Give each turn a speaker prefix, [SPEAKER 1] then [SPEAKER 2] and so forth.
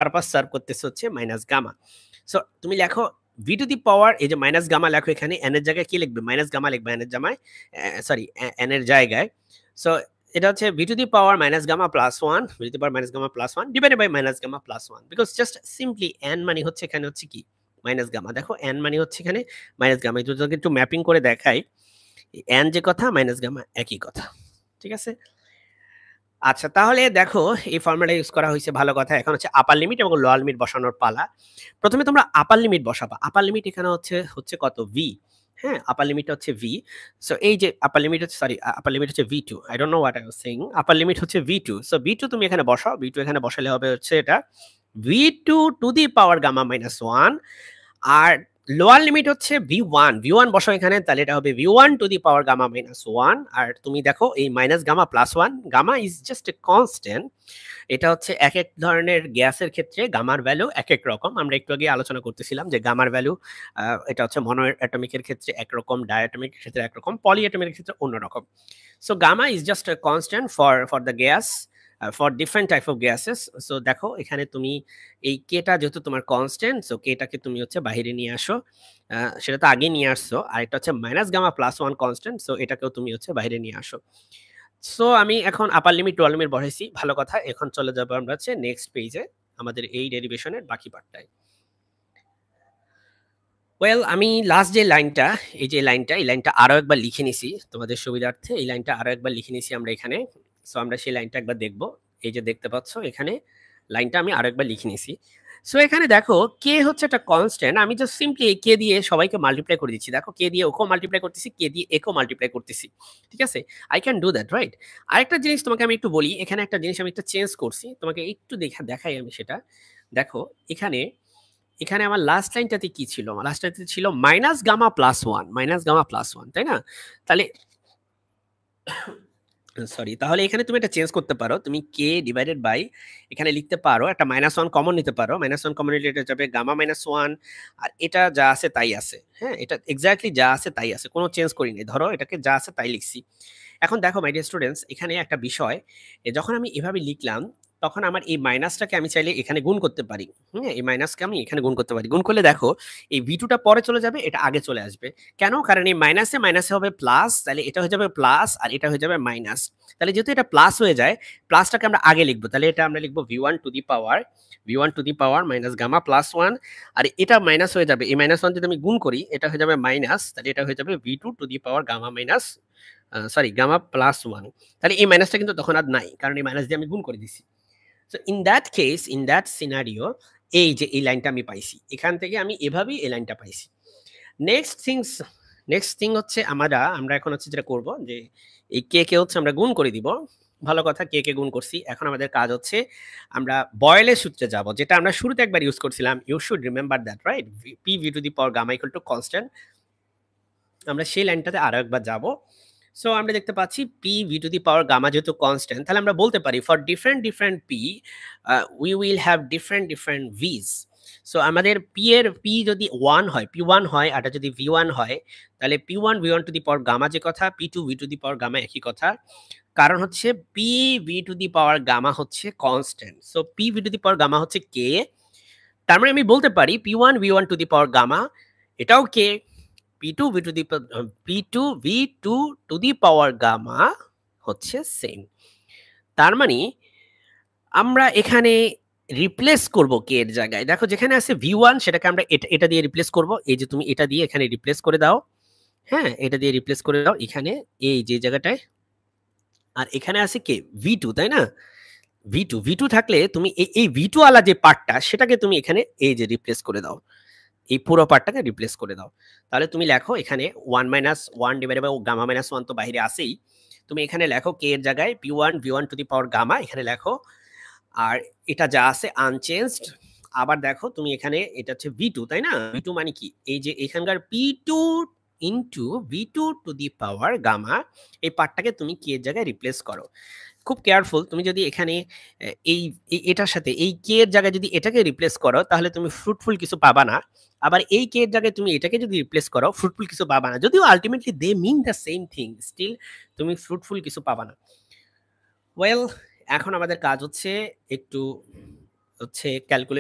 [SPEAKER 1] Purpose serve করতেছে হচ্ছে minus gamma. So তুমি লেখো ভি টু দি পাওয়ার, এই যে মাইনাস গামা লেখো এখানে, এন এর জায়গায় কি লিখবে? মাইনাস গামা লিখবে এন এর জায়গায়, সরি এন এর জায়গায়। সো এটা হচ্ছে V to the power minus gamma plus one, V to the power minus gamma plus one divided by minus gamma plus one, because just simply n মানে হচ্ছে এখানে হচ্ছে কি মাইনাস গামা। দেখো এন মানে হচ্ছে এখানে মাইনাস গামা, যদি একটু ম্যাপিং করে দেখাই, এন যে কথা মাইনাস গামা একই কথা, ঠিক আছে? আচ্ছা, তাহলে দেখো এই ফর্মুলা ইউজ করা হয়েছে, ভালো কথা। এখন হচ্ছে আপার লিমিট এবং লোয়ার লিমিট বসানোর পালা। প্রথমে তোমরা আপার লিমিট বসাবা। আপার লিমিট এখানে হচ্ছে কত? ভি। হ্যাঁ, আপার লিমিট হচ্ছে ভি। সো এই যে আপার লিমিট হচ্ছে, সরি আপার লিমিট হচ্ছে V two, I don't know what I was saying. Upper limit হচ্ছে V two. So V two তুমি এখানে বসাও, ভি টু এখানে বসালে হবে হচ্ছে এটা V two to the power gamma minus one. আর লোয়ার লিমিট হচ্ছে ভি ওয়ান বসাও এখানে, তাহলে এটা হবে V one to the power gamma minus one. আর তুমি দেখো এই minus gamma plus one, gamma is just a constant. এটা হচ্ছে এক এক ধরনের গ্যাসের ক্ষেত্রে গামার ভ্যালু এক এক রকম। আমরা একটু আগে আলোচনা করতেছিলাম যে গামার ভ্যালু এটা হচ্ছে মনো অ্যাটমিকের ক্ষেত্রে একরকম, ডায়াটমিকের ক্ষেত্রে একরকম, পলি অ্যাটমিকের ক্ষেত্রে অন্যরকম। So gamma is just a constant for the gas, for different type of gases. So দেখো এখানে তুমি এই কেটা যেহেতু তোমার কনস্ট্যান্ট, সো কেটাকে তুমি হচ্ছে বাইরে নিয়ে আসো, সেটা তো আগে নিয়ে আসছো। আর এটা হচ্ছে minus gamma plus one constant, so এটাকেও তুমি হচ্ছে বাইরে নিয়ে আসো। সো আমি এখন আপার লিমিট লোয়ার লিমিট বসাইছি, ভালো কথা। এখন চলে যাবো আমরা হচ্ছে নেক্সট পেজে, আমাদের এই ডেরিভেশনের বাকি পার্টটায়। ওয়েল, আমি লাস্ট যে লাইনটা, এই যে লাইনটা, এই লাইনটা আরো একবার লিখে নিছি তোমাদের সুবিধার্থে। এই লাইনটা আরো একবার লিখে নিছি আমরা এখানে। সো আমরা সেই লাইনটা একবার দেখবো। এই যে দেখতে পাচ্ছ এখানে লাইনটা আমি আরো একবার লিখে নিছি। সো এখানে দেখো কে হচ্ছে একটা কনস্ট্যান্ট, আমি জাস্ট সিম্পলি এই কে দিয়ে সবাইকে মাল্টিপ্লাই করে দিচ্ছি। দেখো কে দিয়ে ওকেও মাল্টিপ্লাই করতেছি, কে দিয়ে একেও মাল্টিপ্লাই করতেছি, ঠিক আছে? I can do that, right? আরেকটা জিনিস তোমাকে আমি একটু বলি, এখানে একটা জিনিস আমি একটা চেঞ্জ করছি, তোমাকে একটু দেখাই আমি সেটা। দেখো এখানে এখানে আমার লাস্ট লাইনটাতে কি ছিল? আমার লাস্ট লাইনটাতে ছিল minus gamma plus one, minus gamma plus one, তাই না? তাহলে সরি, তাহলে এখানে তুমি এটা চেঞ্জ করতে পারো। তুমি কে ডিভাইডেড বাই এখানে লিখতে পারো, একটা মাইনাস ওয়ান কমন নিতে পারো। মাইনাস ওয়ান কমন নিলে এটা যাবে গামা মাইনাস ওয়ান। আর এটা যা আছে তাই আছে, হ্যাঁ, এটা এক্স্যাক্টলি যা আছে তাই আছে, কোনো চেঞ্জ করিনি। ধরো এটাকে যা আছে তাই লিখছি। এখন দেখো মাই ডিয়ার স্টুডেন্টস, এখানে একটা বিষয়, যখন আমি এভাবে লিখলাম তখন আমার এই মাইনাসটাকে আমি চাইলে এখানে গুণ করতে পারি। হ্যাঁ, এই মাইনাসকে আমি এখানে গুণ করতে পারি। গুণ করলে দেখো এই ভি টুটা পরে চলে যাবে, এটা আগে চলে আসবে। কেন? কারণ এই মাইনাসে মাইনাসে হবে প্লাস, তাহলে এটা হয়ে যাবে প্লাস আর এটা হয়ে যাবে মাইনাস। তাহলে যেহেতু এটা প্লাস হয়ে যায়, প্লাসটাকে আমরা আগে লিখবো, তাহলে এটা আমরা লিখবো V one to the power minus gamma plus one. আর এটা মাইনাস হয়ে যাবে, এই মাইনাস ওয়ান যদি আমি গুণ করি এটা হয়ে যাবে মাইনাস, তাহলে এটা হয়ে যাবে V two to the power gamma minus, sorry gamma plus one. তাহলে এই মাইনাসটা কিন্তু তখন আর নাই, কারণ এই মাইনাস দিয়ে আমি গুণ করে দিছি। So in that case, in that scenario, এই যে এই লাইনটা আমি পাইছি, এখান থেকে আমি এভাবেই এই লাইনটা পাইছি। নেক্সট থিং হচ্ছে আমরা এখন হচ্ছে যেটা করব, যে এই কে হচ্ছে আমরা গুণ করে দিব। ভালো কথা, কে গুণ করছি। এখন আমাদের কাজ হচ্ছে আমরা বয়েলের সূত্রে যাব, যেটা আমরা শুরুতে একবার ইউজ করছিলাম। You should remember that, right? P V to the power gamma equal to constant. আমরা সেই লাইনটাতে আরো একবার যাব। সো আমরা দেখতে পাচ্ছি P V to the power gamma যেহেতু কনস্ট্যান্ট, তাহলে আমরা বলতে পারি for different P we will have different Vij. So আমাদের পি যদি ওয়ান হয়, পি ওয়ান হয়, আর যদি ভি ওয়ান হয়, তাহলে P one V one to the power gamma যে কথা, P two V to the power gamma একই কথা। কারণ হচ্ছে P V to the power gamma হচ্ছে constant. So P V to the power gamma হচ্ছে কে। তার মানে আমি বলতে পারি P one V one to the power gamma এটাও K. P2 V to the P2 V2 to the power gamma হচ্ছে same. তার মানে আমরা এখানে রিপ্লেস করব কে এর জায়গায়। দেখো যেখানে আছে V1 সেটাকে আমরা এটা দিয়ে রিপ্লেস করব। এই যে তুমি এটা দিয়ে এখানে রিপ্লেস করে দাও, হ্যাঁ, এটা দিয়ে রিপ্লেস করে দাও এখানে এই যে জায়গাটায়। আর এখানে আছে কে? V2, তাই না? V2 থাকলে তুমি এই V2 আলা যে পার্টটা সেটাকে তুমি এখানে এই যে রিপ্লেস করে দাও, এই পুরো পার্টটাকে রিপ্লেস করে দাও। তাহলে তুমি লেখো এখানে 1 - 1 ডিভাইডেড বাই গামা মাইনাস 1 তো বাইরে আসেই। তুমি এখানে লেখো কে এর জায়গায় P1 V1 two the power gamma এখানে লেখো। আর এটা যা আছে আনচেঞ্জড। আবার দেখো তুমি এখানে এটা হচ্ছে V2, তাই না? V2 মানে কি? এই যে এখানকার P2 into V2 to the power gamma, এই পার্টটাকে তুমি কে এর জায়গায় রিপ্লেস করো। খুব কেয়ারফুল, তুমি যদি এখানে এই এটার সাথে এই কে এর জায়গায় যদি এটাকে রিপ্লেস করো তাহলে তুমি ফ্রুটফুল কিছু পাবা না। আবার এই কে এর জায়গায় তুমি এটাকে যদি রিপ্লেস করো ফ্রুটফুল কিছু পাবা না। যদিও ultimately they mean the same thing, still তুমি ফ্রুটফুল কিছু পাবা না। ওয়েল, এখন আমাদের কাজ হচ্ছে একটু হচ্ছে ক্যালকুলেট